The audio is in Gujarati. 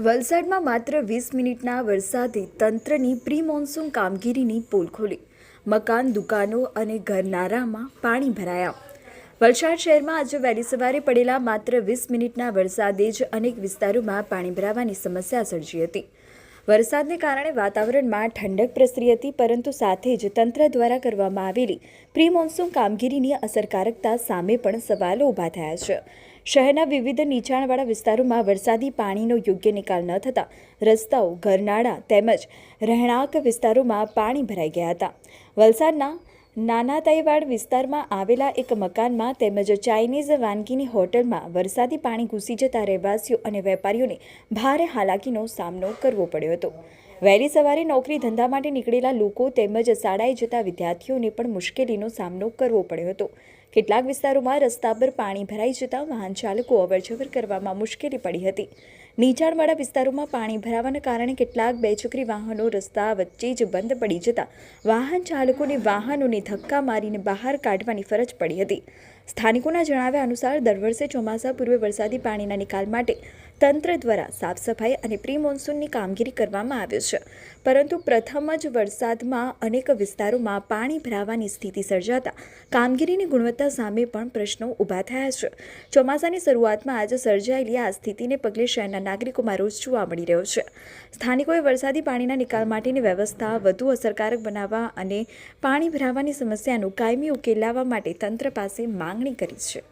વલસાડમાં માત્ર 20 મિનિટના વરસાદે તંત્રની પ્રી મોન્સૂન કામગીરીની પોલ ખોલી. મકાન, દુકાનો અને ઘરનારામાં પાણી ભરાયા. વલસાડ શહેરમાં આજે વહેલી સવારે પડેલા માત્ર 20 મિનિટના વરસાદે જ અનેક વિસ્તારોમાં પાણી ભરાવાની સમસ્યા સર્જી હતી. વરસાદને કારણે વાતાવરણમાં ઠંડક પ્રસરી હતી, પરંતુ સાથે જ તંત્ર દ્વારા કરવામાં આવેલી પ્રી મોન્સૂન કામગીરીની અસરકારકતા સામે પણ સવાલો ઊભા થયા છે. શહેરના વિવિધ નીચાણવાળા વિસ્તારોમાં વરસાદી પાણીનો યોગ્ય નિકાલ ન થતાં રસ્તાઓ, ઘરનાળા તેમજ રહેણાંક વિસ્તારોમાં પાણી ભરાઈ ગયા હતા. વલસાડના નાનાતાઈવાડ વિસ્તારમાં આવેલા એક મકાનમાં તેમજ ચાઇનીઝ વાનગીની હોટલમાં વરસાદી પાણી ઘૂસી જતા રહેવાસીઓ અને વેપારીઓને ભારે હાલાકીનો સામનો કરવો પડ્યો હતો. વહેલી સવારે નોકરી ધંધા માટે નીકળેલા લોકો તેમજ શાળાએ જતા વિદ્યાર્થીઓને પણ મુશ્કેલીનો સામનો કરવો પડ્યો હતો. કેટલાક વિસ્તારોમાં રસ્તા પર પાણી ભરાઈ જતા વાહન ચાલકો અવરજવર કરવામાં મુશ્કેલી પડી હતી. નીચાણવાળા વિસ્તારોમાં પાણી ભરાવાના કારણે કેટલાક બેચક્રી વાહનો રસ્તા વચ્ચે જ બંધ પડી જતા વાહન ચાલકોને વાહનોને ધક્કા મારીને બહાર કાઢવાની ફરજ પડી હતી. સ્થાનિકોના જણાવ્યા અનુસાર દર વર્ષે ચોમાસા પૂર્વે વરસાદી પાણીના નિકાલ માટે તંત્ર દ્વારા સાફ સફાઈ અને પ્રી મોન્સૂનની કામગીરી કરવામાં આવે છે, પરંતુ પ્રથમ જ વરસાદમાં અનેક વિસ્તારોમાં પાણી ભરાવાની સ્થિતિ સર્જાતા કામગીરીની ગુણવત્તા સામે પણ પ્રશ્નો ઊભા થયા છે. ચોમાસાની શરૂઆતમાં આજે સર્જાયેલી આ સ્થિતિને પગલે શહેરના નાગરિકોમાં રોષ જોવા મળી રહ્યો છે. સ્થાનિકોએ વરસાદી પાણીના નિકાલ માટેની વ્યવસ્થા વધુ અસરકારક બનાવવા અને પાણી ભરાવાની સમસ્યાનો કાયમી ઉકેલ લાવવા માટે તંત્ર પાસે માંગણી કરી છે.